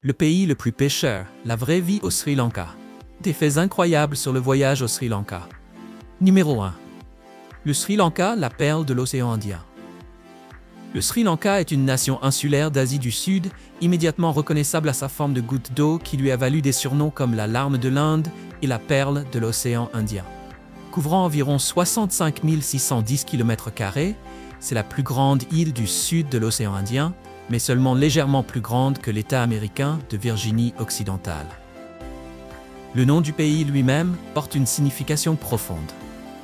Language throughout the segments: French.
Le pays le plus pêcheur, la vraie vie au Sri Lanka. Des faits incroyables sur le voyage au Sri Lanka. Numéro 1. Le Sri Lanka, la perle de l'océan Indien. Le Sri Lanka est une nation insulaire d'Asie du Sud, immédiatement reconnaissable à sa forme de goutte d'eau qui lui a valu des surnoms comme la larme de l'Inde et la perle de l'océan Indien. Couvrant environ 65 610 km², c'est la plus grande île du sud de l'océan Indien, mais seulement légèrement plus grande que l'État américain de Virginie occidentale. Le nom du pays lui-même porte une signification profonde.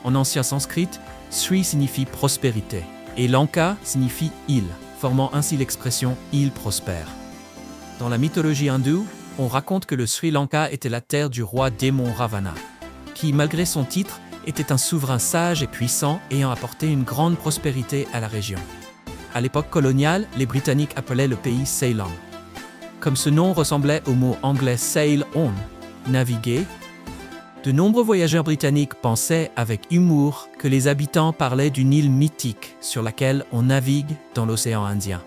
En ancien sanskrit, Sri signifie prospérité et Lanka signifie île, formant ainsi l'expression île prospère. Dans la mythologie hindoue, on raconte que le Sri Lanka était la terre du roi démon Ravana, qui, malgré son titre, était un souverain sage et puissant ayant apporté une grande prospérité à la région. À l'époque coloniale, les Britanniques appelaient le pays Ceylon. Comme ce nom ressemblait au mot anglais sail on, naviguer, de nombreux voyageurs britanniques pensaient avec humour que les habitants parlaient d'une île mythique sur laquelle on navigue dans l'océan Indien.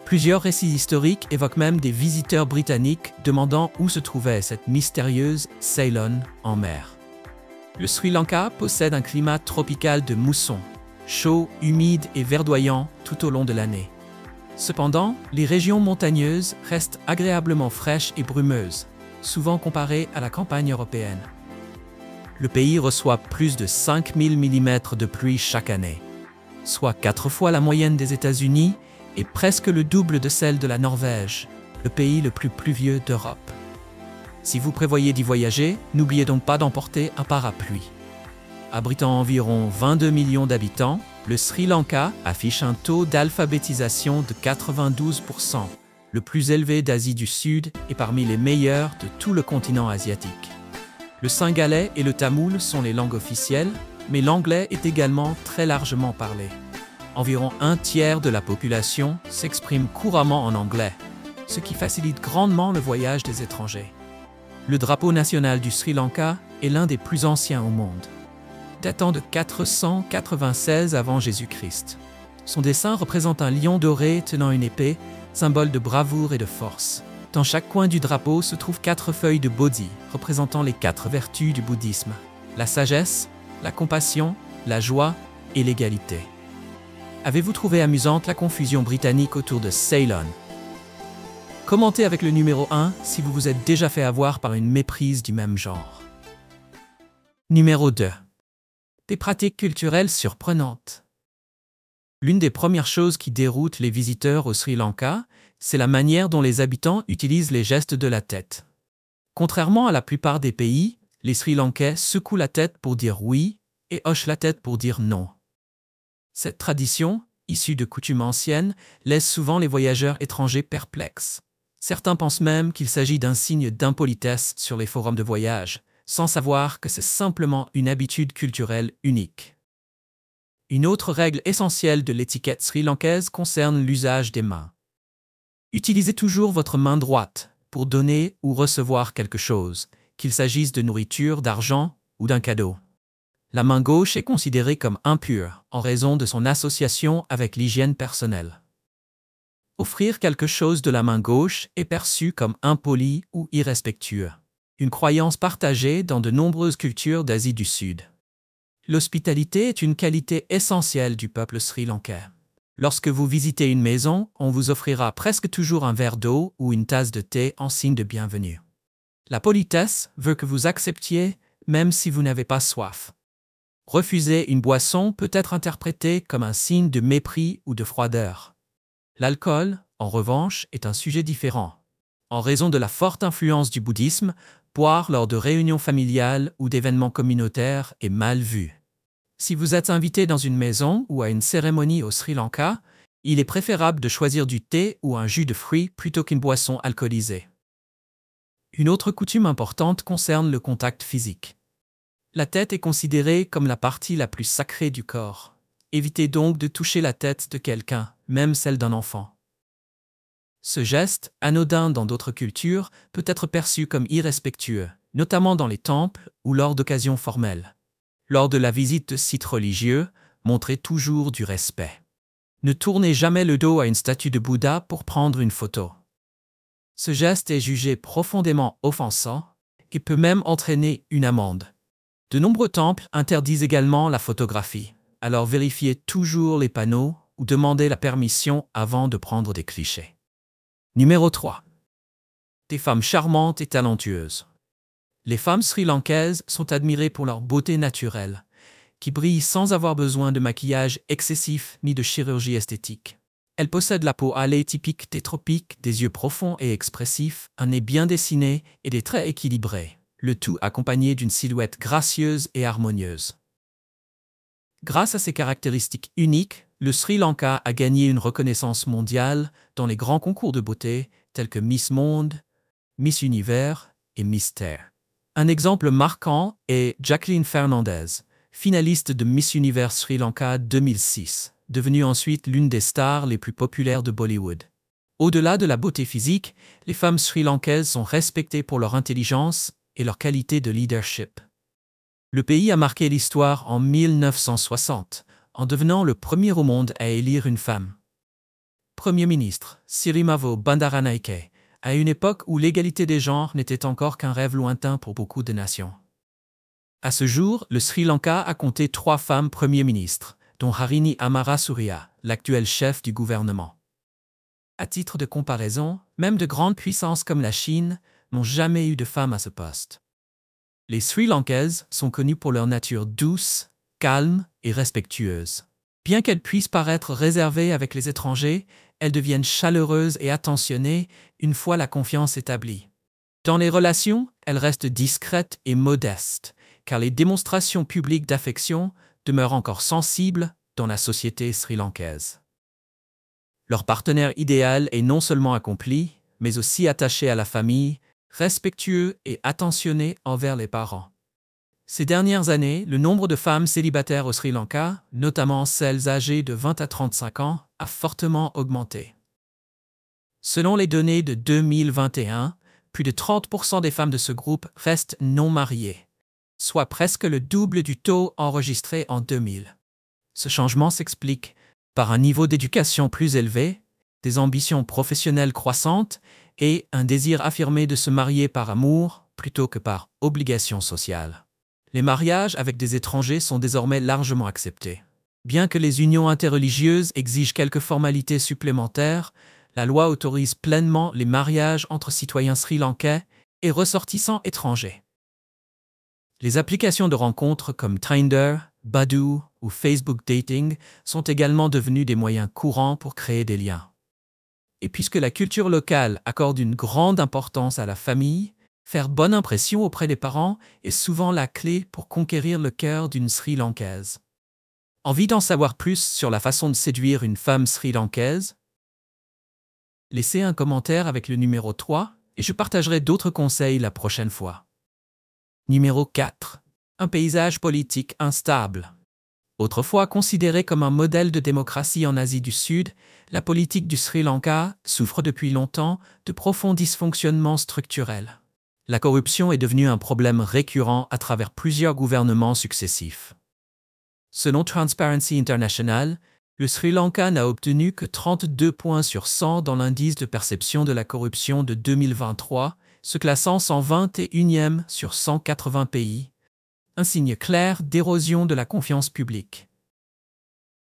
Plusieurs récits historiques évoquent même des visiteurs britanniques demandant où se trouvait cette mystérieuse Ceylon en mer. Le Sri Lanka possède un climat tropical de mousson, chaud, humide et verdoyant tout au long de l'année. Cependant, les régions montagneuses restent agréablement fraîches et brumeuses, souvent comparées à la campagne européenne. Le pays reçoit plus de 5000 mm de pluie chaque année, soit 4 fois la moyenne des États-Unis et presque le double de celle de la Norvège, le pays le plus pluvieux d'Europe. Si vous prévoyez d'y voyager, n'oubliez donc pas d'emporter un parapluie. Abritant environ 22 millions d'habitants, le Sri Lanka affiche un taux d'alphabétisation de 92%, le plus élevé d'Asie du Sud et parmi les meilleurs de tout le continent asiatique. Le singalais et le tamoul sont les langues officielles, mais l'anglais est également très largement parlé. Environ un tiers de la population s'exprime couramment en anglais, ce qui facilite grandement le voyage des étrangers. Le drapeau national du Sri Lanka est l'un des plus anciens au monde, datant de 496 avant Jésus-Christ. Son dessin représente un lion doré tenant une épée, symbole de bravoure et de force. Dans chaque coin du drapeau se trouvent 4 feuilles de bodhi, représentant les 4 vertus du bouddhisme: la sagesse, la compassion, la joie et l'égalité. Avez-vous trouvé amusante la confusion britannique autour de Ceylon? Commentez avec le numéro 1 si vous vous êtes déjà fait avoir par une méprise du même genre. Numéro 2. Des pratiques culturelles surprenantes. L'une des premières choses qui déroutent les visiteurs au Sri Lanka, c'est la manière dont les habitants utilisent les gestes de la tête. Contrairement à la plupart des pays, les Sri Lankais secouent la tête pour dire oui et hochent la tête pour dire non. Cette tradition, issue de coutumes anciennes, laisse souvent les voyageurs étrangers perplexes. Certains pensent même qu'il s'agit d'un signe d'impolitesse sur les forums de voyage, sans savoir que c'est simplement une habitude culturelle unique. Une autre règle essentielle de l'étiquette sri-lankaise concerne l'usage des mains. Utilisez toujours votre main droite pour donner ou recevoir quelque chose, qu'il s'agisse de nourriture, d'argent ou d'un cadeau. La main gauche est considérée comme impure en raison de son association avec l'hygiène personnelle. Offrir quelque chose de la main gauche est perçu comme impoli ou irrespectueux, une croyance partagée dans de nombreuses cultures d'Asie du Sud. L'hospitalité est une qualité essentielle du peuple sri-lankais. Lorsque vous visitez une maison, on vous offrira presque toujours un verre d'eau ou une tasse de thé en signe de bienvenue. La politesse veut que vous acceptiez même si vous n'avez pas soif. Refuser une boisson peut être interprété comme un signe de mépris ou de froideur. L'alcool, en revanche, est un sujet différent. En raison de la forte influence du bouddhisme, boire lors de réunions familiales ou d'événements communautaires est mal vu. Si vous êtes invité dans une maison ou à une cérémonie au Sri Lanka, il est préférable de choisir du thé ou un jus de fruits plutôt qu'une boisson alcoolisée. Une autre coutume importante concerne le contact physique. La tête est considérée comme la partie la plus sacrée du corps. Évitez donc de toucher la tête de quelqu'un, même celle d'un enfant. Ce geste, anodin dans d'autres cultures, peut être perçu comme irrespectueux, notamment dans les temples ou lors d'occasions formelles. Lors de la visite de sites religieux, montrez toujours du respect. Ne tournez jamais le dos à une statue de Bouddha pour prendre une photo. Ce geste est jugé profondément offensant et peut même entraîner une amende. De nombreux temples interdisent également la photographie, alors vérifiez toujours les panneaux ou demandez la permission avant de prendre des clichés. Numéro 3. Des femmes charmantes et talentueuses. Les femmes sri-lankaises sont admirées pour leur beauté naturelle, qui brille sans avoir besoin de maquillage excessif ni de chirurgie esthétique. Elles possèdent la peau hâlée typique des tropiques, des yeux profonds et expressifs, un nez bien dessiné et des traits équilibrés, le tout accompagné d'une silhouette gracieuse et harmonieuse. Grâce à ces caractéristiques uniques, le Sri Lanka a gagné une reconnaissance mondiale dans les grands concours de beauté tels que Miss Monde, Miss Univers et Miss Terre. Un exemple marquant est Jacqueline Fernandez, finaliste de Miss Univers Sri Lanka 2006, devenue ensuite l'une des stars les plus populaires de Bollywood. Au-delà de la beauté physique, les femmes sri-lankaises sont respectées pour leur intelligence et leur qualité de leadership. Le pays a marqué l'histoire en 1960, en devenant le premier au monde à élire une femme. Premier ministre, Sirimavo Bandaranaike, à une époque où l'égalité des genres n'était encore qu'un rêve lointain pour beaucoup de nations. À ce jour, le Sri Lanka a compté 3 femmes premiers ministres, dont Harini Amarasuriya, l'actuel chef du gouvernement. À titre de comparaison, même de grandes puissances comme la Chine n'ont jamais eu de femme à ce poste. Les Sri Lankaises sont connues pour leur nature douce, calme et respectueuse. Bien qu'elles puissent paraître réservées avec les étrangers, elles deviennent chaleureuses et attentionnées une fois la confiance établie. Dans les relations, elles restent discrètes et modestes, car les démonstrations publiques d'affection demeurent encore sensibles dans la société sri-lankaise. Leur partenaire idéal est non seulement accompli, mais aussi attaché à la famille, respectueux et attentionné envers les parents. Ces dernières années, le nombre de femmes célibataires au Sri Lanka, notamment celles âgées de 20 à 35 ans, a fortement augmenté. Selon les données de 2021, plus de 30% des femmes de ce groupe restent non mariées, soit presque le double du taux enregistré en 2000. Ce changement s'explique par un niveau d'éducation plus élevé, des ambitions professionnelles croissantes et un désir affirmé de se marier par amour plutôt que par obligation sociale. Les mariages avec des étrangers sont désormais largement acceptés. Bien que les unions interreligieuses exigent quelques formalités supplémentaires, la loi autorise pleinement les mariages entre citoyens sri-lankais et ressortissants étrangers. Les applications de rencontres comme Tinder, Badoo ou Facebook Dating sont également devenues des moyens courants pour créer des liens. Et puisque la culture locale accorde une grande importance à la famille, faire bonne impression auprès des parents est souvent la clé pour conquérir le cœur d'une Sri-Lankaise. Envie d'en savoir plus sur la façon de séduire une femme sri-lankaise? Laissez un commentaire avec le numéro 3 et je partagerai d'autres conseils la prochaine fois. Numéro 4. Un paysage politique instable. Autrefois considérée comme un modèle de démocratie en Asie du Sud, la politique du Sri Lanka souffre depuis longtemps de profonds dysfonctionnements structurels. La corruption est devenue un problème récurrent à travers plusieurs gouvernements successifs. Selon Transparency International, le Sri Lanka n'a obtenu que 32 points sur 100 dans l'indice de perception de la corruption de 2023, se classant 121e sur 180 pays, un signe clair d'érosion de la confiance publique.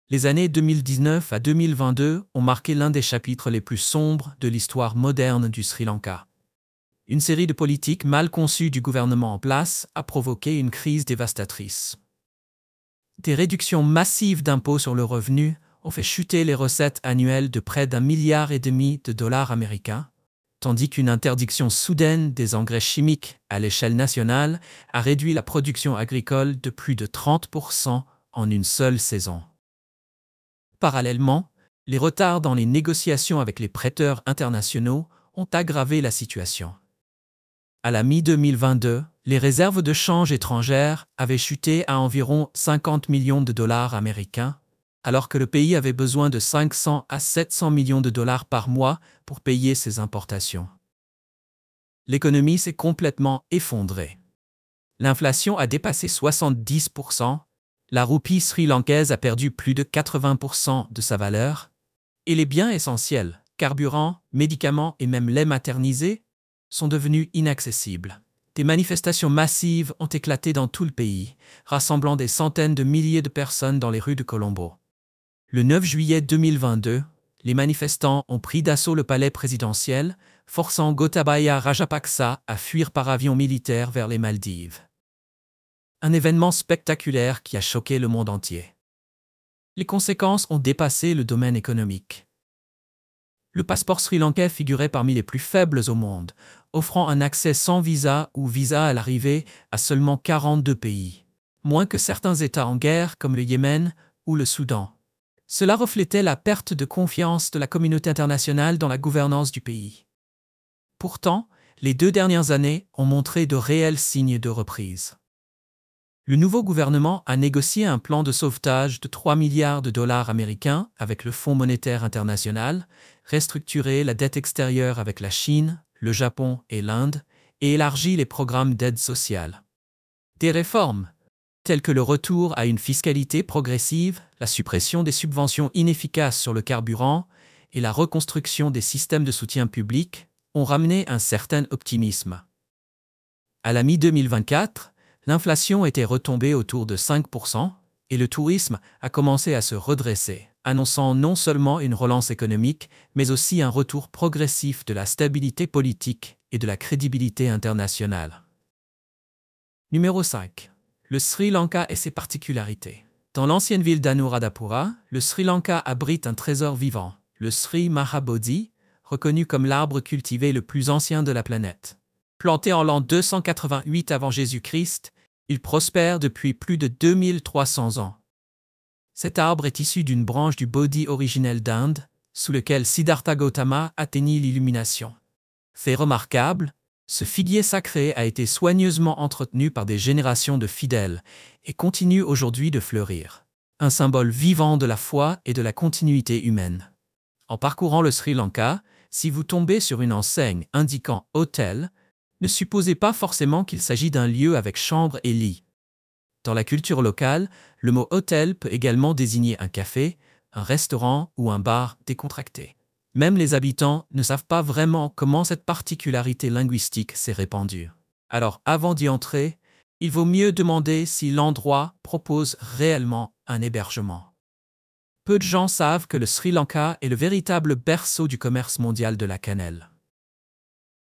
Les années 2019 à 2022 ont marqué l'un des chapitres les plus sombres de l'histoire moderne du Sri Lanka. Une série de politiques mal conçues du gouvernement en place a provoqué une crise dévastatrice. Des réductions massives d'impôts sur le revenu ont fait chuter les recettes annuelles de près d'1,5 milliard de dollars américains, tandis qu'une interdiction soudaine des engrais chimiques à l'échelle nationale a réduit la production agricole de plus de 30% en une seule saison. Parallèlement, les retards dans les négociations avec les prêteurs internationaux ont aggravé la situation. À la mi-2022, les réserves de change étrangères avaient chuté à environ 50 millions de dollars américains, alors que le pays avait besoin de 500 à 700 millions de dollars par mois pour payer ses importations. L'économie s'est complètement effondrée. L'inflation a dépassé 70%, la roupie sri-lankaise a perdu plus de 80% de sa valeur, et les biens essentiels, carburant, médicaments et même lait maternisé sont devenus inaccessibles. Des manifestations massives ont éclaté dans tout le pays, rassemblant des centaines de milliers de personnes dans les rues de Colombo. Le 9 juillet 2022, les manifestants ont pris d'assaut le palais présidentiel, forçant Gotabaya Rajapaksa à fuir par avion militaire vers les Maldives. Un événement spectaculaire qui a choqué le monde entier. Les conséquences ont dépassé le domaine économique. Le passeport sri-lankais figurait parmi les plus faibles au monde, offrant un accès sans visa ou visa à l'arrivée à seulement 42 pays, moins que certains États en guerre comme le Yémen ou le Soudan. Cela reflétait la perte de confiance de la communauté internationale dans la gouvernance du pays. Pourtant, les 2 dernières années ont montré de réels signes de reprise. Le nouveau gouvernement a négocié un plan de sauvetage de 3 milliards de dollars américains avec le Fonds monétaire international, restructuré la dette extérieure avec la Chine, le Japon et l'Inde, et élargi les programmes d'aide sociale. Des réformes, telles que le retour à une fiscalité progressive, la suppression des subventions inefficaces sur le carburant et la reconstruction des systèmes de soutien public, ont ramené un certain optimisme. À la mi-2024, l'inflation était retombée autour de 5% et le tourisme a commencé à se redresser, annonçant non seulement une relance économique, mais aussi un retour progressif de la stabilité politique et de la crédibilité internationale. Numéro 5. Le Sri Lanka et ses particularités. Dans l'ancienne ville d'Anuradhapura, le Sri Lanka abrite un trésor vivant, le Sri Mahabodhi, reconnu comme l'arbre cultivé le plus ancien de la planète. Planté en l'an 288 avant Jésus-Christ, il prospère depuis plus de 2300 ans. Cet arbre est issu d'une branche du Bodhi originel d'Inde, sous lequel Siddhartha Gautama atteignit l'illumination. Fait remarquable, ce figuier sacré a été soigneusement entretenu par des générations de fidèles et continue aujourd'hui de fleurir. Un symbole vivant de la foi et de la continuité humaine. En parcourant le Sri Lanka, si vous tombez sur une enseigne indiquant « hôtel », ne supposez pas forcément qu'il s'agit d'un lieu avec chambre et lit. Dans la culture locale, le mot hôtel peut également désigner un café, un restaurant ou un bar décontracté. Même les habitants ne savent pas vraiment comment cette particularité linguistique s'est répandue. Alors, avant d'y entrer, il vaut mieux demander si l'endroit propose réellement un hébergement. Peu de gens savent que le Sri Lanka est le véritable berceau du commerce mondial de la cannelle.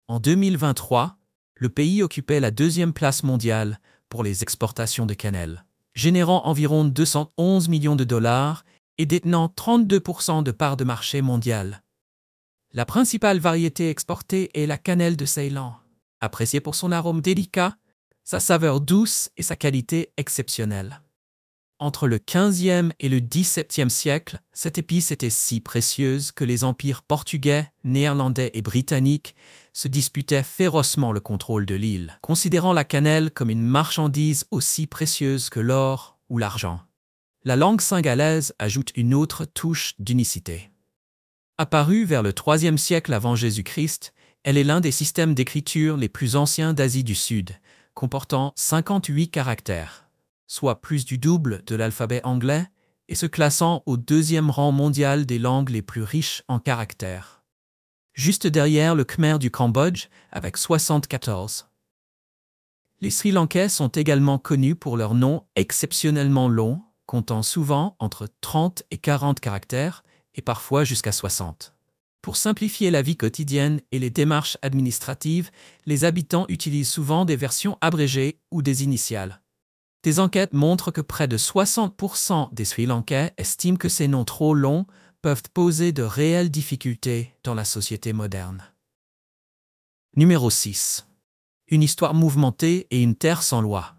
En 2023, le pays occupait la 2e place mondiale pour les exportations de cannelle, générant environ 211 millions de dollars et détenant 32% de part de marché mondial. La principale variété exportée est la cannelle de Ceylan, appréciée pour son arôme délicat, sa saveur douce et sa qualité exceptionnelle. Entre le XVe et le XVIIe siècle, cette épice était si précieuse que les empires portugais, néerlandais et britanniques se disputaient férocement le contrôle de l'île, considérant la cannelle comme une marchandise aussi précieuse que l'or ou l'argent. La langue singalaise ajoute une autre touche d'unicité. Apparue vers le IIIe siècle avant Jésus-Christ, elle est l'un des systèmes d'écriture les plus anciens d'Asie du Sud, comportant 58 caractères, soit plus du double de l'alphabet anglais, et se classant au 2e rang mondial des langues les plus riches en caractères. Juste derrière le khmer du Cambodge, avec 74. Les Sri Lankais sont également connus pour leurs noms exceptionnellement longs, comptant souvent entre 30 et 40 caractères, et parfois jusqu'à 60. Pour simplifier la vie quotidienne et les démarches administratives, les habitants utilisent souvent des versions abrégées ou des initiales. Des enquêtes montrent que près de 60% des Sri Lankais estiment que ces noms trop longs peuvent poser de réelles difficultés dans la société moderne. Numéro 6. Une histoire mouvementée et une terre sans loi.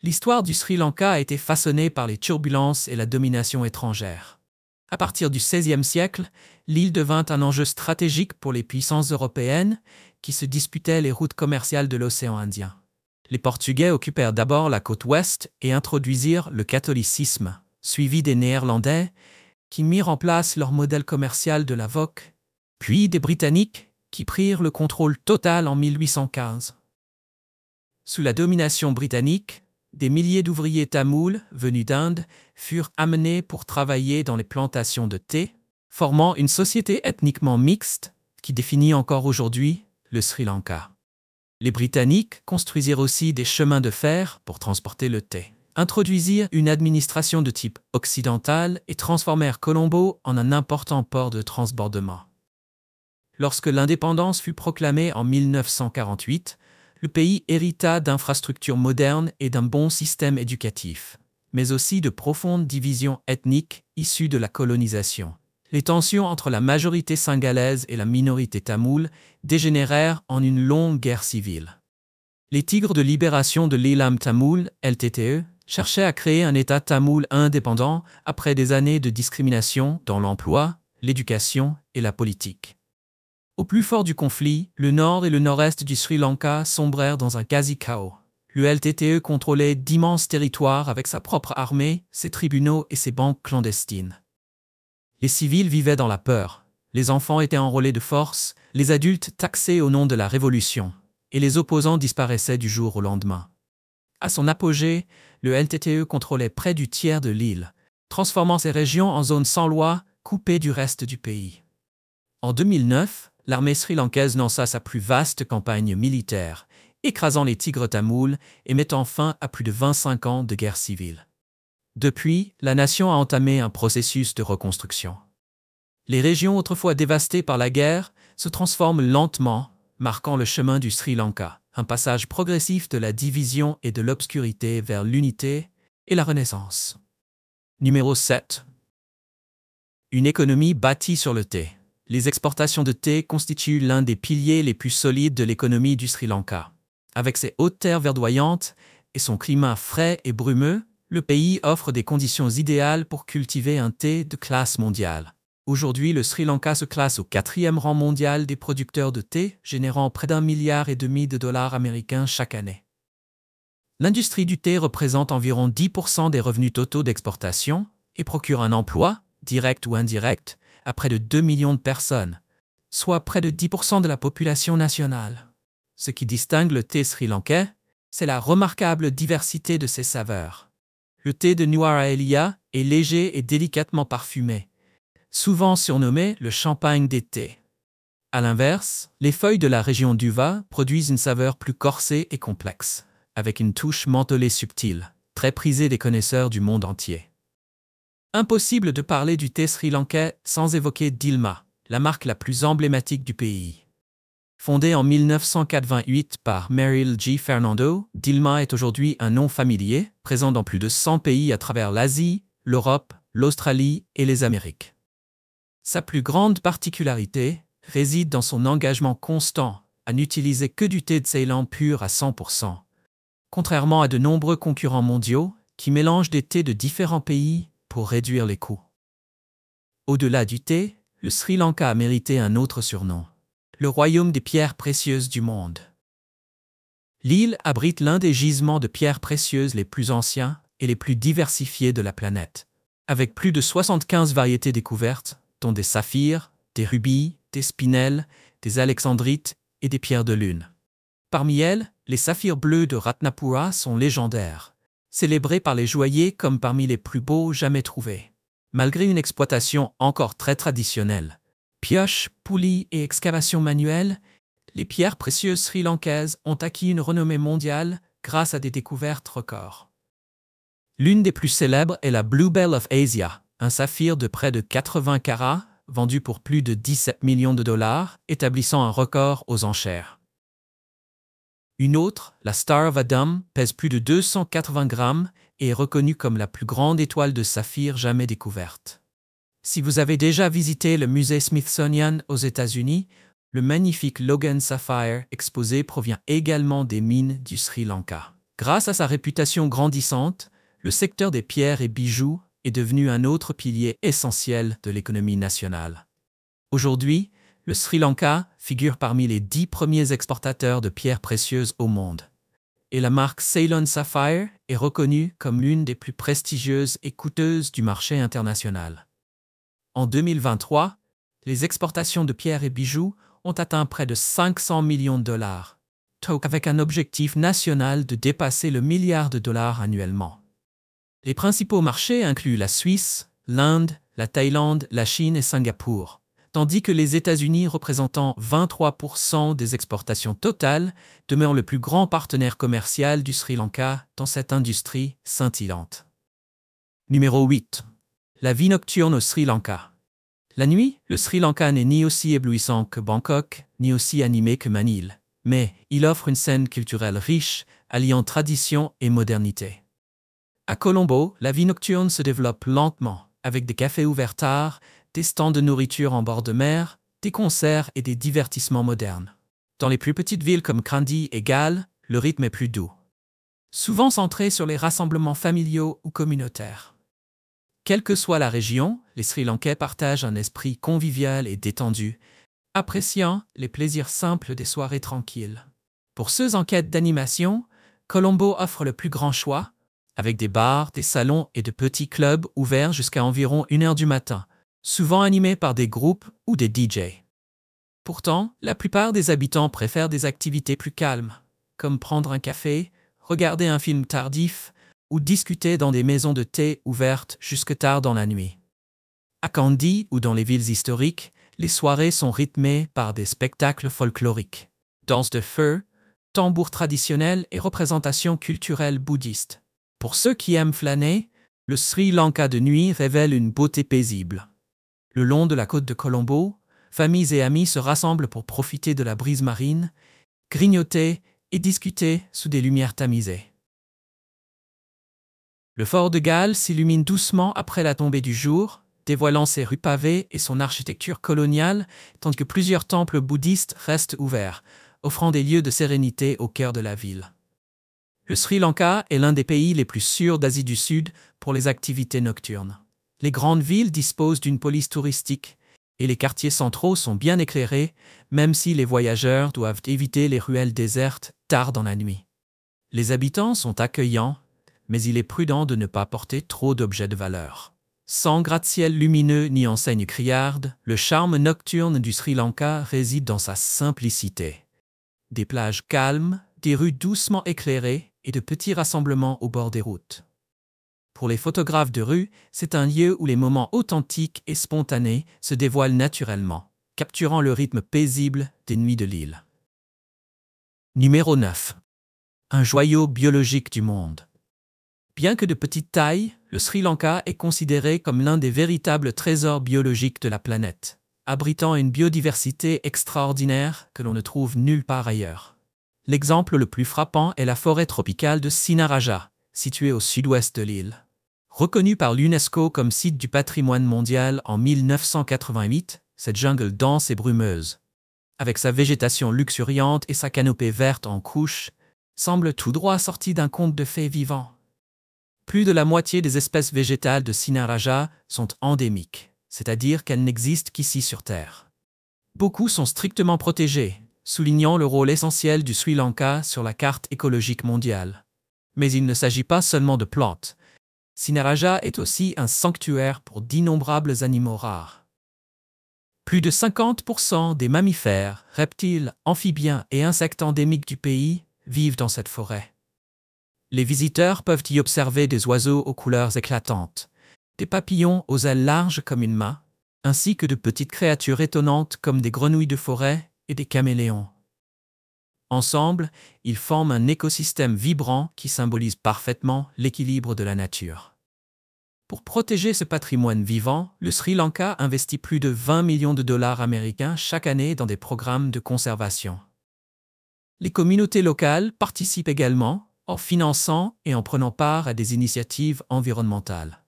L'histoire du Sri Lanka a été façonnée par les turbulences et la domination étrangère. À partir du XVIe siècle, l'île devint un enjeu stratégique pour les puissances européennes qui se disputaient les routes commerciales de l'océan Indien. Les Portugais occupèrent d'abord la côte ouest et introduisirent le catholicisme, suivi des Néerlandais, qui mirent en place leur modèle commercial de la Voc, puis des Britanniques, qui prirent le contrôle total en 1815. Sous la domination britannique, des milliers d'ouvriers tamouls venus d'Inde furent amenés pour travailler dans les plantations de thé, formant une société ethniquement mixte qui définit encore aujourd'hui le Sri Lanka. Les Britanniques construisirent aussi des chemins de fer pour transporter le thé, introduisirent une administration de type occidental et transformèrent Colombo en un important port de transbordement. Lorsque l'indépendance fut proclamée en 1948, le pays hérita d'infrastructures modernes et d'un bon système éducatif, mais aussi de profondes divisions ethniques issues de la colonisation. Les tensions entre la majorité singalaise et la minorité tamoule dégénérèrent en une longue guerre civile. Les Tigres de libération de l'Elam tamoul, LTTE, cherchaient à créer un État tamoul indépendant après des années de discrimination dans l'emploi, l'éducation et la politique. Au plus fort du conflit, le nord et le nord-est du Sri Lanka sombrèrent dans un quasi-chaos. Le LTTE contrôlait d'immenses territoires avec sa propre armée, ses tribunaux et ses banques clandestines. Les civils vivaient dans la peur, les enfants étaient enrôlés de force, les adultes taxés au nom de la révolution, et les opposants disparaissaient du jour au lendemain. À son apogée, le LTTE contrôlait près du tiers de l'île, transformant ces régions en zones sans loi, coupées du reste du pays. En 2009, l'armée sri-lankaise lança sa plus vaste campagne militaire, écrasant les Tigres tamouls et mettant fin à plus de 25 ans de guerre civile. Depuis, la nation a entamé un processus de reconstruction. Les régions autrefois dévastées par la guerre se transforment lentement, marquant le chemin du Sri Lanka, un passage progressif de la division et de l'obscurité vers l'unité et la renaissance. Numéro 7. Une économie bâtie sur le thé. Les exportations de thé constituent l'un des piliers les plus solides de l'économie du Sri Lanka. Avec ses hautes terres verdoyantes et son climat frais et brumeux, le pays offre des conditions idéales pour cultiver un thé de classe mondiale. Aujourd'hui, le Sri Lanka se classe au 4e rang mondial des producteurs de thé, générant près d'1,5 milliard de dollars américains chaque année. L'industrie du thé représente environ 10% des revenus totaux d'exportation et procure un emploi, direct ou indirect, à près de 2 millions de personnes, soit près de 10% de la population nationale. Ce qui distingue le thé sri-lankais, c'est la remarquable diversité de ses saveurs. Le thé de Nuwara Eliya est léger et délicatement parfumé, souvent surnommé le champagne des thés. À l'inverse, les feuilles de la région d'Uva produisent une saveur plus corsée et complexe, avec une touche mentholée subtile, très prisée des connaisseurs du monde entier. Impossible de parler du thé sri-lankais sans évoquer Dilmah, la marque la plus emblématique du pays. Fondée en 1988 par Meryl G. Fernando, Dilmah est aujourd'hui un nom familier, présent dans plus de 100 pays à travers l'Asie, l'Europe, l'Australie et les Amériques. Sa plus grande particularité réside dans son engagement constant à n'utiliser que du thé de Ceylan pur à 100%, contrairement à de nombreux concurrents mondiaux qui mélangent des thés de différents pays pour réduire les coûts. Au-delà du thé, le Sri Lanka a mérité un autre surnom, le royaume des pierres précieuses du monde. L'île abrite l'un des gisements de pierres précieuses les plus anciens et les plus diversifiés de la planète, avec plus de 75 variétés découvertes, dont des saphirs, des rubis, des spinels, des alexandrites et des pierres de lune. Parmi elles, les saphirs bleus de Ratnapura sont légendaires, célébrés par les joailliers comme parmi les plus beaux jamais trouvés. Malgré une exploitation encore très traditionnelle, pioches, poulies et excavations manuelles, les pierres précieuses sri-lankaises ont acquis une renommée mondiale grâce à des découvertes records. L'une des plus célèbres est la Bluebell of Asia, un saphir de près de 80 carats, vendu pour plus de 17 millions de dollars, établissant un record aux enchères. Une autre, la Star of Adam, pèse plus de 280 grammes et est reconnue comme la plus grande étoile de saphir jamais découverte. Si vous avez déjà visité le musée Smithsonian aux États-Unis, le magnifique Logan Sapphire exposé provient également des mines du Sri Lanka. Grâce à sa réputation grandissante, le secteur des pierres et bijoux est devenu un autre pilier essentiel de l'économie nationale. Aujourd'hui, le Sri Lanka figure parmi les 10 premiers exportateurs de pierres précieuses au monde. Et la marque Ceylon Sapphire est reconnue comme l'une des plus prestigieuses et coûteuses du marché international. En 2023, les exportations de pierres et bijoux ont atteint près de 500 millions de dollars, avec un objectif national de dépasser le $1 milliard annuellement. Les principaux marchés incluent la Suisse, l'Inde, la Thaïlande, la Chine et Singapour, tandis que les États-Unis, représentant 23% des exportations totales, demeurent le plus grand partenaire commercial du Sri Lanka dans cette industrie scintillante. Numéro 8. La vie nocturne au Sri Lanka. La nuit, le Sri Lanka n'est ni aussi éblouissant que Bangkok, ni aussi animé que Manille, mais il offre une scène culturelle riche, alliant tradition et modernité. À Colombo, la vie nocturne se développe lentement, avec des cafés ouverts tard, des stands de nourriture en bord de mer, des concerts et des divertissements modernes. Dans les plus petites villes comme Kandy et Galle, le rythme est plus doux, souvent centré sur les rassemblements familiaux ou communautaires. Quelle que soit la région, les Sri Lankais partagent un esprit convivial et détendu, appréciant les plaisirs simples des soirées tranquilles. Pour ceux en quête d'animation, Colombo offre le plus grand choix, avec des bars, des salons et de petits clubs ouverts jusqu'à environ 1h du matin, souvent animés par des groupes ou des DJ. Pourtant, la plupart des habitants préfèrent des activités plus calmes, comme prendre un café, regarder un film tardif ou discuter dans des maisons de thé ouvertes jusque tard dans la nuit. À Kandy ou dans les villes historiques, les soirées sont rythmées par des spectacles folkloriques, danses de feu, tambours traditionnels et représentations culturelles bouddhistes. Pour ceux qui aiment flâner, le Sri Lanka de nuit révèle une beauté paisible. Le long de la côte de Colombo, familles et amis se rassemblent pour profiter de la brise marine, grignoter et discuter sous des lumières tamisées. Le fort de Galle s'illumine doucement après la tombée du jour, dévoilant ses rues pavées et son architecture coloniale, tandis que plusieurs temples bouddhistes restent ouverts, offrant des lieux de sérénité au cœur de la ville. Le Sri Lanka est l'un des pays les plus sûrs d'Asie du Sud pour les activités nocturnes. Les grandes villes disposent d'une police touristique et les quartiers centraux sont bien éclairés, même si les voyageurs doivent éviter les ruelles désertes tard dans la nuit. Les habitants sont accueillants, mais il est prudent de ne pas porter trop d'objets de valeur. Sans gratte-ciel lumineux ni enseignes criardes, le charme nocturne du Sri Lanka réside dans sa simplicité. Des plages calmes, des rues doucement éclairées et de petits rassemblements au bord des routes. Pour les photographes de rue, c'est un lieu où les moments authentiques et spontanés se dévoilent naturellement, capturant le rythme paisible des nuits de l'île. Numéro 9. Un joyau biologique du monde. Bien que de petite taille, le Sri Lanka est considéré comme l'un des véritables trésors biologiques de la planète, abritant une biodiversité extraordinaire que l'on ne trouve nulle part ailleurs. L'exemple le plus frappant est la forêt tropicale de Sinharaja, située au sud-ouest de l'île. Reconnue par l'UNESCO comme site du patrimoine mondial en 1988, cette jungle dense et brumeuse, avec sa végétation luxuriante et sa canopée verte en couche, semble tout droit sortie d'un conte de fées vivant. Plus de la moitié des espèces végétales de Sinharaja sont endémiques, c'est-à-dire qu'elles n'existent qu'ici sur Terre. Beaucoup sont strictement protégées, soulignant le rôle essentiel du Sri Lanka sur la carte écologique mondiale. Mais il ne s'agit pas seulement de plantes. Sinharaja est aussi un sanctuaire pour d'innombrables animaux rares. Plus de 50% des mammifères, reptiles, amphibiens et insectes endémiques du pays vivent dans cette forêt. Les visiteurs peuvent y observer des oiseaux aux couleurs éclatantes, des papillons aux ailes larges comme une main, ainsi que de petites créatures étonnantes comme des grenouilles de forêt et des caméléons. Ensemble, ils forment un écosystème vibrant qui symbolise parfaitement l'équilibre de la nature. Pour protéger ce patrimoine vivant, le Sri Lanka investit plus de 20 millions de dollars américains chaque année dans des programmes de conservation. Les communautés locales participent également, en finançant et en prenant part à des initiatives environnementales.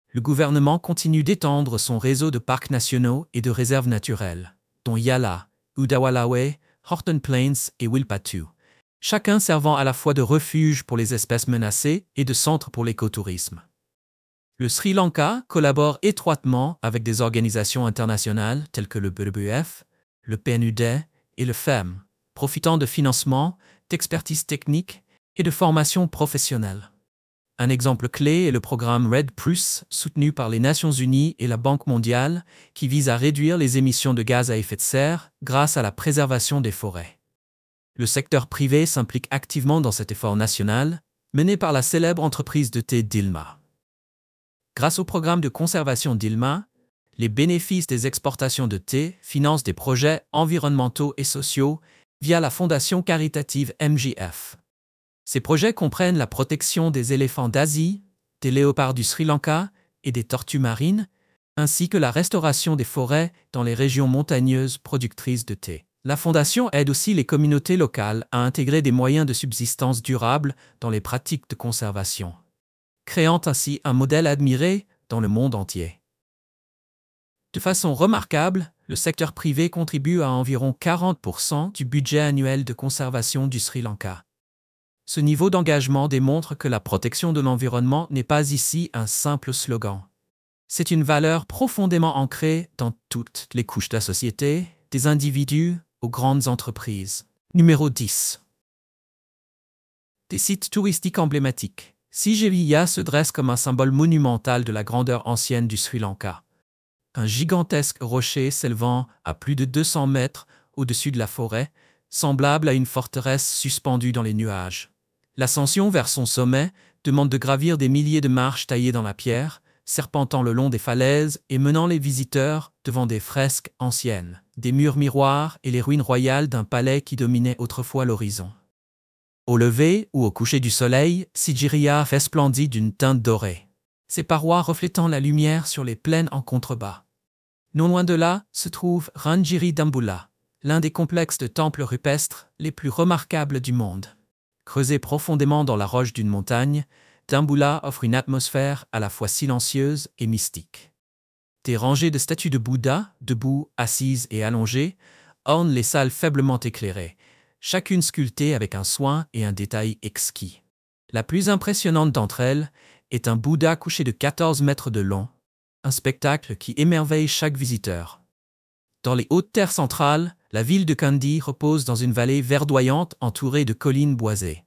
Le gouvernement continue d'étendre son réseau de parcs nationaux et de réserves naturelles, dont Yala, Udawalawe, Horton Plains et Wilpatu, chacun servant à la fois de refuge pour les espèces menacées et de centre pour l'écotourisme. Le Sri Lanka collabore étroitement avec des organisations internationales telles que le WWF, le PNUD et le FEM, profitant de financements, d'expertise technique et de formation professionnelle. Un exemple clé est le programme REDD+, soutenu par les Nations Unies et la Banque mondiale, qui vise à réduire les émissions de gaz à effet de serre grâce à la préservation des forêts. Le secteur privé s'implique activement dans cet effort national, mené par la célèbre entreprise de thé Dilmah. Grâce au programme de conservation d'Ilma, les bénéfices des exportations de thé financent des projets environnementaux et sociaux via la fondation caritative MJF. Ces projets comprennent la protection des éléphants d'Asie, des léopards du Sri Lanka et des tortues marines, ainsi que la restauration des forêts dans les régions montagneuses productrices de thé. La fondation aide aussi les communautés locales à intégrer des moyens de subsistance durables dans les pratiques de conservation, créant ainsi un modèle admiré dans le monde entier. De façon remarquable, le secteur privé contribue à environ 40% du budget annuel de conservation du Sri Lanka. Ce niveau d'engagement démontre que la protection de l'environnement n'est pas ici un simple slogan. C'est une valeur profondément ancrée dans toutes les couches de la société, des individus aux grandes entreprises. Numéro 10. Des sites touristiques emblématiques. Sigiriya se dresse comme un symbole monumental de la grandeur ancienne du Sri Lanka. Un gigantesque rocher s'élevant à plus de 200 mètres au-dessus de la forêt, semblable à une forteresse suspendue dans les nuages. L'ascension vers son sommet demande de gravir des milliers de marches taillées dans la pierre, serpentant le long des falaises et menant les visiteurs devant des fresques anciennes, des murs miroirs et les ruines royales d'un palais qui dominait autrefois l'horizon. Au lever ou au coucher du soleil, Sigiriya fait splendide d'une teinte dorée, ses parois reflétant la lumière sur les plaines en contrebas. Non loin de là se trouve Ranjiri Dambulla, l'un des complexes de temples rupestres les plus remarquables du monde. Creusé profondément dans la roche d'une montagne, Dambulla offre une atmosphère à la fois silencieuse et mystique. Des rangées de statues de Bouddha, debout, assises et allongées, ornent les salles faiblement éclairées, chacune sculptée avec un soin et un détail exquis. La plus impressionnante d'entre elles est un Bouddha couché de 14 mètres de long, un spectacle qui émerveille chaque visiteur. Dans les hautes terres centrales, la ville de Kandy repose dans une vallée verdoyante entourée de collines boisées.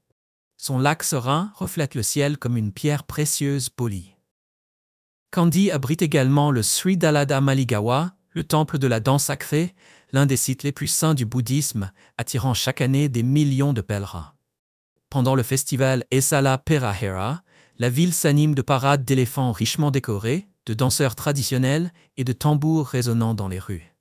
Son lac serein reflète le ciel comme une pierre précieuse polie. Kandy abrite également le Sri Dalada Maligawa, le temple de la danse sacrée, l'un des sites les plus saints du bouddhisme, attirant chaque année des millions de pèlerins. Pendant le festival Esala Perahera, la ville s'anime de parades d'éléphants richement décorés, de danseurs traditionnels et de tambours résonnant dans les rues.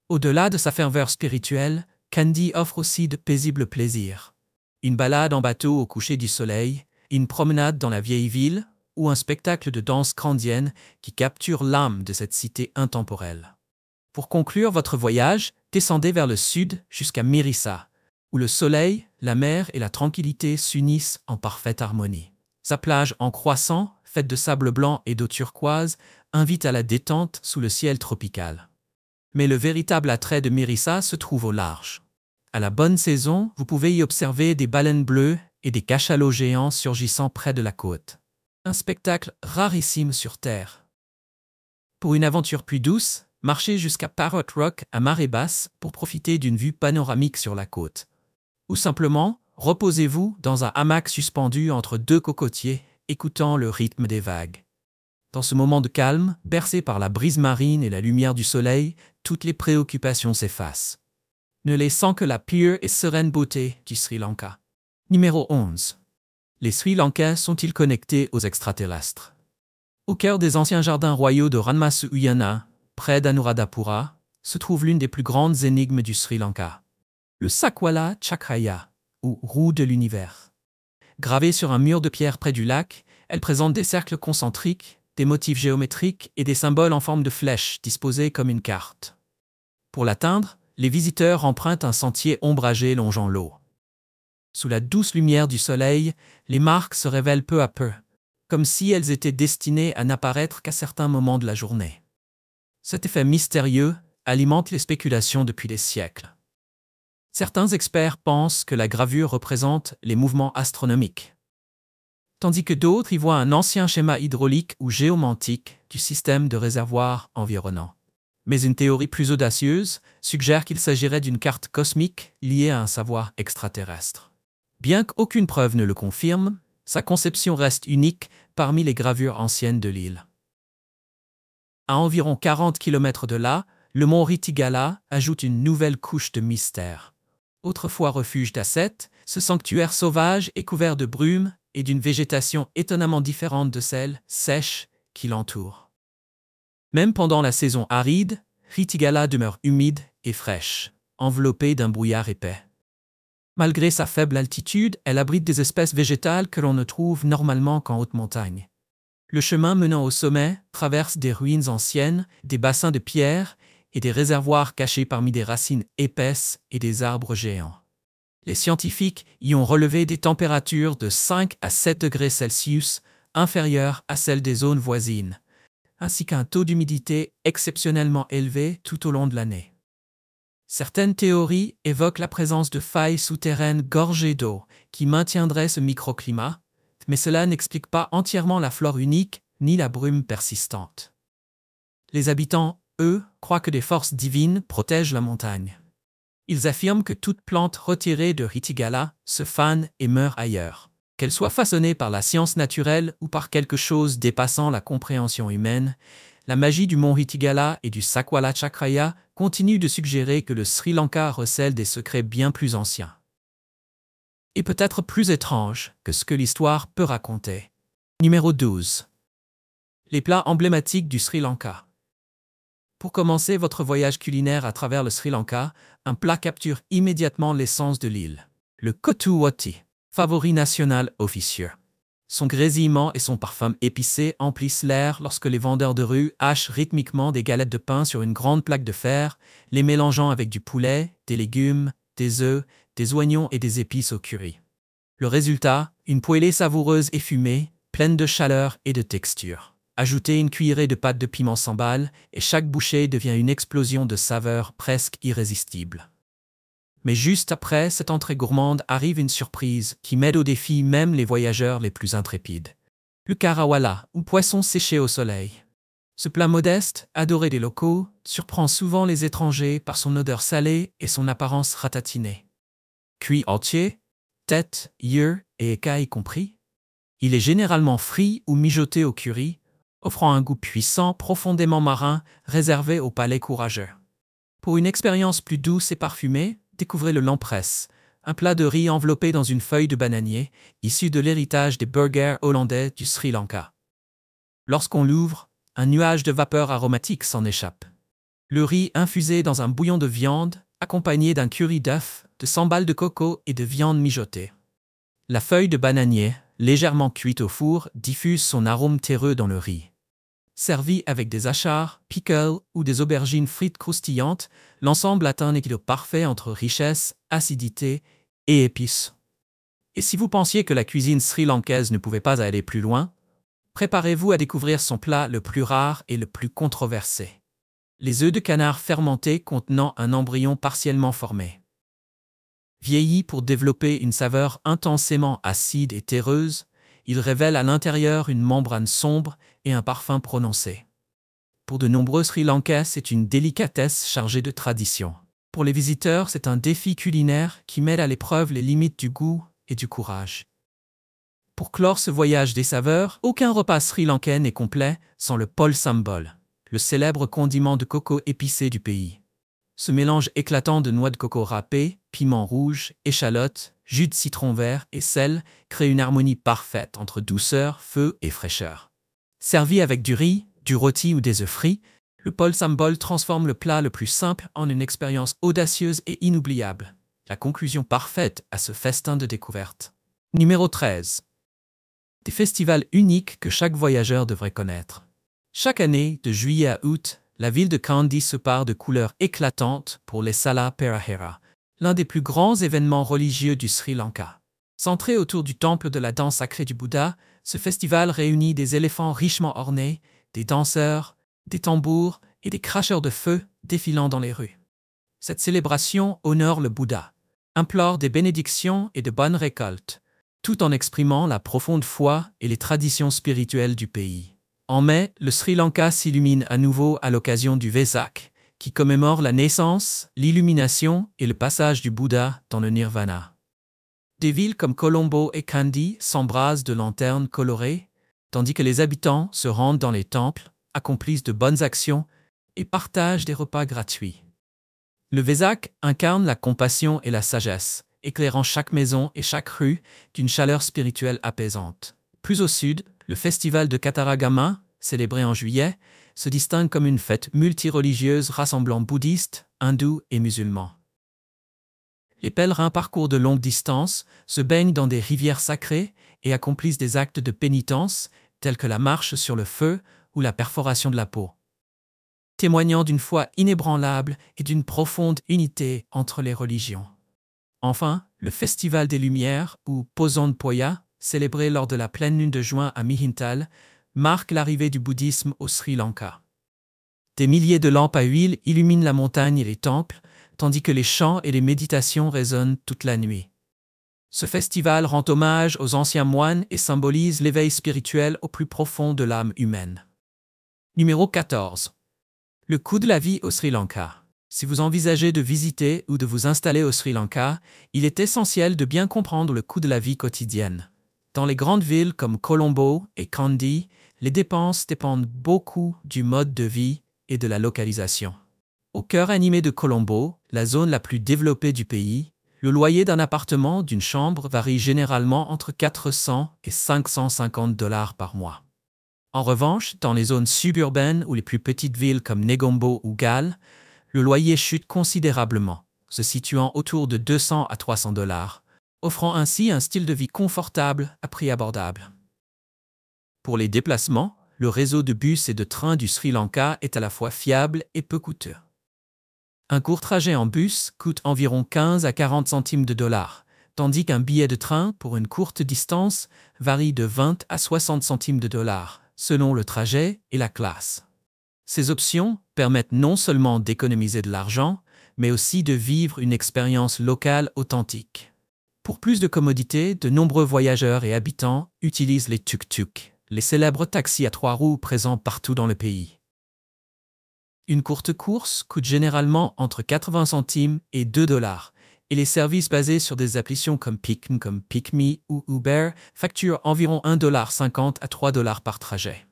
Au-delà de sa ferveur spirituelle, Kandy offre aussi de paisibles plaisirs. Une balade en bateau au coucher du soleil, une promenade dans la vieille ville ou un spectacle de danse kandyienne qui capture l'âme de cette cité intemporelle. Pour conclure votre voyage, descendez vers le sud jusqu'à Mirissa, où le soleil, la mer et la tranquillité s'unissent en parfaite harmonie. Sa plage en croissant, faite de sable blanc et d'eau turquoise, invite à la détente sous le ciel tropical. Mais le véritable attrait de Mirissa se trouve au large. À la bonne saison, vous pouvez y observer des baleines bleues et des cachalots géants surgissant près de la côte. Un spectacle rarissime sur Terre. Pour une aventure plus douce, marchez jusqu'à Parrot Rock à marée basse pour profiter d'une vue panoramique sur la côte. Ou simplement, reposez-vous dans un hamac suspendu entre deux cocotiers, écoutant le rythme des vagues. Dans ce moment de calme, bercé par la brise marine et la lumière du soleil, toutes les préoccupations s'effacent, ne laissant que la pure et sereine beauté du Sri Lanka. Numéro 11. Les Sri Lankais sont-ils connectés aux extraterrestres? Au cœur des anciens jardins royaux de Ranmasu-Uyana, près d'Anuradhapura, se trouve l'une des plus grandes énigmes du Sri Lanka. Le Sakwala Chakraya, ou roue de l'univers. Gravée sur un mur de pierre près du lac, elle présente des cercles concentriques, des motifs géométriques et des symboles en forme de flèches disposés comme une carte. Pour l'atteindre, les visiteurs empruntent un sentier ombragé longeant l'eau. Sous la douce lumière du soleil, les marques se révèlent peu à peu, comme si elles étaient destinées à n'apparaître qu'à certains moments de la journée. Cet effet mystérieux alimente les spéculations depuis des siècles. Certains experts pensent que la gravure représente les mouvements astronomiques, tandis que d'autres y voient un ancien schéma hydraulique ou géomantique du système de réservoirs environnant. Mais une théorie plus audacieuse suggère qu'il s'agirait d'une carte cosmique liée à un savoir extraterrestre. Bien qu'aucune preuve ne le confirme, sa conception reste unique parmi les gravures anciennes de l'île. À environ 40 km de là, le mont Ritigala ajoute une nouvelle couche de mystère. Autrefois refuge d'ascètes, ce sanctuaire sauvage est couvert de brume et d'une végétation étonnamment différente de celle sèche qui l'entoure. Même pendant la saison aride, Hritigala demeure humide et fraîche, enveloppée d'un brouillard épais. Malgré sa faible altitude, elle abrite des espèces végétales que l'on ne trouve normalement qu'en haute montagne. Le chemin menant au sommet traverse des ruines anciennes, des bassins de pierre et des réservoirs cachés parmi des racines épaisses et des arbres géants. Les scientifiques y ont relevé des températures de 5 à 7 degrés Celsius, inférieures à celles des zones voisines, ainsi qu'un taux d'humidité exceptionnellement élevé tout au long de l'année. Certaines théories évoquent la présence de failles souterraines gorgées d'eau qui maintiendraient ce microclimat, mais cela n'explique pas entièrement la flore unique ni la brume persistante. Les habitants, eux, croient que des forces divines protègent la montagne. Ils affirment que toute plante retirée de Hritigala se fane et meurt ailleurs. Qu'elle soit façonnée par la science naturelle ou par quelque chose dépassant la compréhension humaine, la magie du mont Hritigala et du Sakwala Chakraya continue de suggérer que le Sri Lanka recèle des secrets bien plus anciens. Et peut-être plus étranges que ce que l'histoire peut raconter. Numéro 12. Les plats emblématiques du Sri Lanka. Pour commencer votre voyage culinaire à travers le Sri Lanka, un plat capture immédiatement l'essence de l'île. Le Kottu Woti, favori national officieux. Son grésillement et son parfum épicé emplissent l'air lorsque les vendeurs de rue hachent rythmiquement des galettes de pain sur une grande plaque de fer, les mélangeant avec du poulet, des légumes, des œufs, des oignons et des épices au curry. Le résultat, une poêlée savoureuse et fumée, pleine de chaleur et de texture. Ajoutez une cuillerée de pâte de piment sambal et chaque bouchée devient une explosion de saveurs presque irrésistible. Mais juste après cette entrée gourmande arrive une surprise qui met au défi même les voyageurs les plus intrépides. Le karawala, ou poisson séché au soleil. Ce plat modeste, adoré des locaux, surprend souvent les étrangers par son odeur salée et son apparence ratatinée. Cuit entier, tête, yeux et écailles compris, il est généralement frit ou mijoté au curry, offrant un goût puissant, profondément marin, réservé aux palais courageux. Pour une expérience plus douce et parfumée, découvrez le lampresse, un plat de riz enveloppé dans une feuille de bananier, issu de l'héritage des burgers hollandais du Sri Lanka. Lorsqu'on l'ouvre, un nuage de vapeur aromatique s'en échappe. Le riz infusé dans un bouillon de viande, accompagné d'un curry d'œufs, de sambal de coco et de viande mijotée. La feuille de bananier, légèrement cuite au four, diffuse son arôme terreux dans le riz. Servi avec des achars, pickles ou des aubergines frites croustillantes, l'ensemble atteint un équilibre parfait entre richesse, acidité et épices. Et si vous pensiez que la cuisine sri-lankaise ne pouvait pas aller plus loin, préparez-vous à découvrir son plat le plus rare et le plus controversé. Les œufs de canard fermentés contenant un embryon partiellement formé. Vieillis pour développer une saveur intensément acide et terreuse, il révèle à l'intérieur une membrane sombre et un parfum prononcé. Pour de nombreux Sri Lankais, c'est une délicatesse chargée de tradition. Pour les visiteurs, c'est un défi culinaire qui met à l'épreuve les limites du goût et du courage. Pour clore ce voyage des saveurs, aucun repas sri-lankais n'est complet sans le pol sambal, le célèbre condiment de coco épicé du pays. Ce mélange éclatant de noix de coco râpées, piment rouge, échalotes, jus de citron vert et sel crée une harmonie parfaite entre douceur, feu et fraîcheur. Servi avec du riz, du rôti ou des œufs frits, le pol sambal transforme le plat le plus simple en une expérience audacieuse et inoubliable. La conclusion parfaite à ce festin de découverte. Numéro 13. Des festivals uniques que chaque voyageur devrait connaître. Chaque année, de juillet à août, la ville de Kandy se pare de couleurs éclatantes pour les Sala Perahera, l'un des plus grands événements religieux du Sri Lanka. Centré autour du temple de la danse sacrée du Bouddha, ce festival réunit des éléphants richement ornés, des danseurs, des tambours et des cracheurs de feu défilant dans les rues. Cette célébration honore le Bouddha, implore des bénédictions et de bonnes récoltes, tout en exprimant la profonde foi et les traditions spirituelles du pays. En mai, le Sri Lanka s'illumine à nouveau à l'occasion du Vesak, qui commémore la naissance, l'illumination et le passage du Bouddha dans le Nirvana. Des villes comme Colombo et Kandy s'embrasent de lanternes colorées, tandis que les habitants se rendent dans les temples, accomplissent de bonnes actions et partagent des repas gratuits. Le Vesak incarne la compassion et la sagesse, éclairant chaque maison et chaque rue d'une chaleur spirituelle apaisante. Plus au sud, le festival de Kataragama, célébré en juillet, se distingue comme une fête multireligieuse rassemblant bouddhistes, hindous et musulmans. Les pèlerins parcourent de longues distances, se baignent dans des rivières sacrées et accomplissent des actes de pénitence tels que la marche sur le feu ou la perforation de la peau, témoignant d'une foi inébranlable et d'une profonde unité entre les religions. Enfin, le Festival des Lumières, ou Poson Poya, célébré lors de la pleine lune de juin à Mihintal, marque l'arrivée du bouddhisme au Sri Lanka. Des milliers de lampes à huile illuminent la montagne et les temples, tandis que les chants et les méditations résonnent toute la nuit. Ce festival rend hommage aux anciens moines et symbolise l'éveil spirituel au plus profond de l'âme humaine. Numéro 14. Le coût de la vie au Sri Lanka. Si vous envisagez de visiter ou de vous installer au Sri Lanka, il est essentiel de bien comprendre le coût de la vie quotidienne. Dans les grandes villes comme Colombo et Kandy, les dépenses dépendent beaucoup du mode de vie et de la localisation. Au cœur animé de Colombo, la zone la plus développée du pays, le loyer d'un appartement d'une chambre varie généralement entre 400 et 550 $ par mois. En revanche, dans les zones suburbaines ou les plus petites villes comme Negombo ou Galle, le loyer chute considérablement, se situant autour de 200 à 300 $, offrant ainsi un style de vie confortable à prix abordable. Pour les déplacements, le réseau de bus et de trains du Sri Lanka est à la fois fiable et peu coûteux. Un court trajet en bus coûte environ 15 à 40 centimes de dollars, tandis qu'un billet de train pour une courte distance varie de 20 à 60 centimes de dollars, selon le trajet et la classe. Ces options permettent non seulement d'économiser de l'argent, mais aussi de vivre une expérience locale authentique. Pour plus de commodité, de nombreux voyageurs et habitants utilisent les tuk-tuk, les célèbres taxis à 3 roues présents partout dans le pays. Une courte course coûte généralement entre 80 centimes et 2 $, et les services basés sur des applications comme PickMe ou Uber facturent environ 1,50 $ à 3 $ par trajet.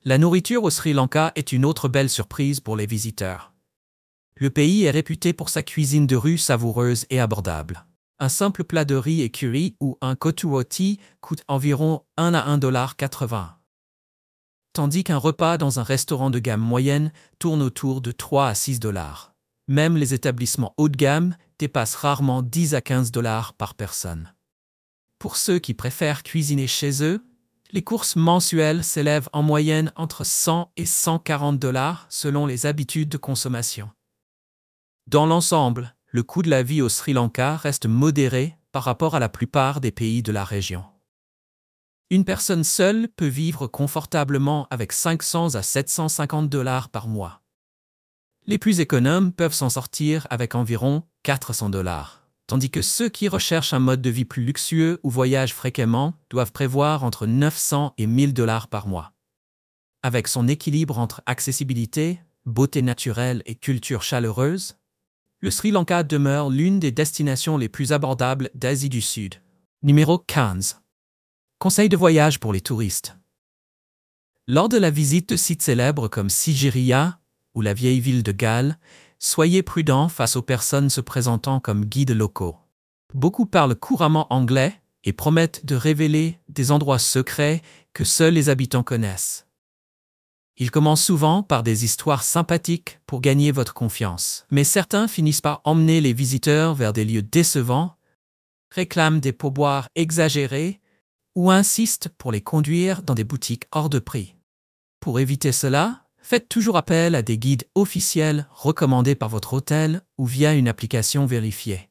La nourriture au Sri Lanka est une autre belle surprise pour les visiteurs. Le pays est réputé pour sa cuisine de rue savoureuse et abordable. Un simple plat de riz et curry ou un kotu roti coûte environ 1 à 1,80 $. Tandis qu'un repas dans un restaurant de gamme moyenne tourne autour de 3 à 6 $. Même les établissements haut de gamme dépassent rarement 10 à 15 $ par personne. Pour ceux qui préfèrent cuisiner chez eux, les courses mensuelles s'élèvent en moyenne entre 100 et 140 $ selon les habitudes de consommation. Dans l'ensemble, le coût de la vie au Sri Lanka reste modéré par rapport à la plupart des pays de la région. Une personne seule peut vivre confortablement avec 500 à 750 $ par mois. Les plus économes peuvent s'en sortir avec environ 400 $, tandis que ceux qui recherchent un mode de vie plus luxueux ou voyagent fréquemment doivent prévoir entre 900 et 1000 $ par mois. Avec son équilibre entre accessibilité, beauté naturelle et culture chaleureuse, le Sri Lanka demeure l'une des destinations les plus abordables d'Asie du Sud. Numéro 15. Conseil de voyage pour les touristes. Lors de la visite de sites célèbres comme Sigiriya ou la vieille ville de Galle, soyez prudents face aux personnes se présentant comme guides locaux. Beaucoup parlent couramment anglais et promettent de révéler des endroits secrets que seuls les habitants connaissent. Ils commencent souvent par des histoires sympathiques pour gagner votre confiance, mais certains finissent par emmener les visiteurs vers des lieux décevants, réclament des pourboires exagérés ou insistent pour les conduire dans des boutiques hors de prix. Pour éviter cela, faites toujours appel à des guides officiels recommandés par votre hôtel ou via une application vérifiée.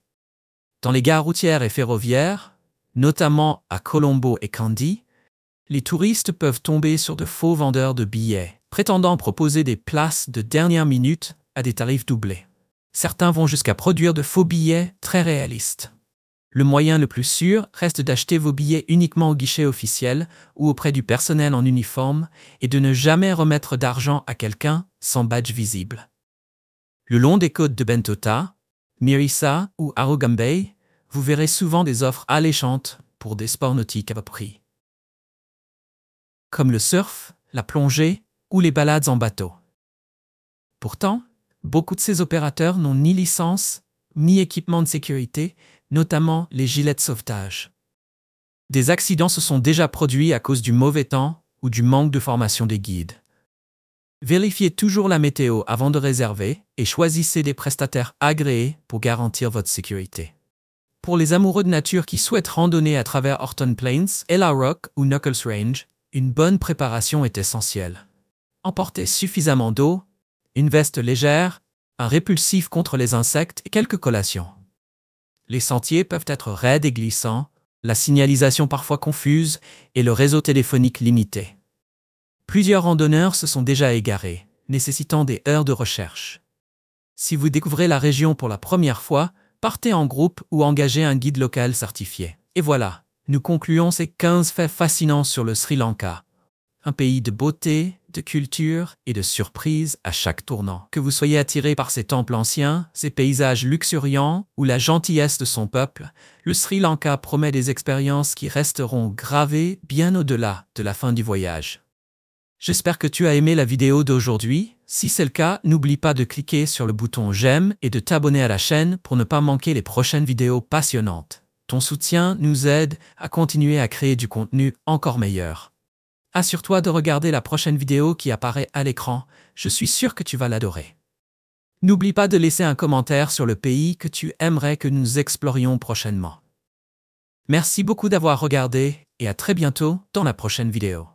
Dans les gares routières et ferroviaires, notamment à Colombo et Kandy, les touristes peuvent tomber sur de faux vendeurs de billets, prétendant proposer des places de dernière minute à des tarifs doublés. Certains vont jusqu'à produire de faux billets très réalistes. Le moyen le plus sûr reste d'acheter vos billets uniquement au guichet officiel ou auprès du personnel en uniforme et de ne jamais remettre d'argent à quelqu'un sans badge visible. Le long des côtes de Bentota, Mirissa ou Arugam, vous verrez souvent des offres alléchantes pour des sports nautiques à bas prix, comme le surf, la plongée ou les balades en bateau. Pourtant, beaucoup de ces opérateurs n'ont ni licence, ni équipement de sécurité, notamment les gilets de sauvetage. Des accidents se sont déjà produits à cause du mauvais temps ou du manque de formation des guides. Vérifiez toujours la météo avant de réserver et choisissez des prestataires agréés pour garantir votre sécurité. Pour les amoureux de nature qui souhaitent randonner à travers Horton Plains, Ella Rock ou Knuckles Range, une bonne préparation est essentielle. Emportez suffisamment d'eau, une veste légère, un répulsif contre les insectes et quelques collations. Les sentiers peuvent être raides et glissants, la signalisation parfois confuse et le réseau téléphonique limité. Plusieurs randonneurs se sont déjà égarés, nécessitant des heures de recherche. Si vous découvrez la région pour la première fois, partez en groupe ou engagez un guide local certifié. Et voilà, nous concluons ces 15 faits fascinants sur le Sri Lanka. Un pays de beauté, de culture et de surprises à chaque tournant. Que vous soyez attiré par ses temples anciens, ses paysages luxuriants ou la gentillesse de son peuple, le Sri Lanka promet des expériences qui resteront gravées bien au-delà de la fin du voyage. J'espère que tu as aimé la vidéo d'aujourd'hui. Si c'est le cas, n'oublie pas de cliquer sur le bouton j'aime et de t'abonner à la chaîne pour ne pas manquer les prochaines vidéos passionnantes. Ton soutien nous aide à continuer à créer du contenu encore meilleur. Assure-toi de regarder la prochaine vidéo qui apparaît à l'écran, je suis sûr que tu vas l'adorer. N'oublie pas de laisser un commentaire sur le pays que tu aimerais que nous explorions prochainement. Merci beaucoup d'avoir regardé et à très bientôt dans la prochaine vidéo.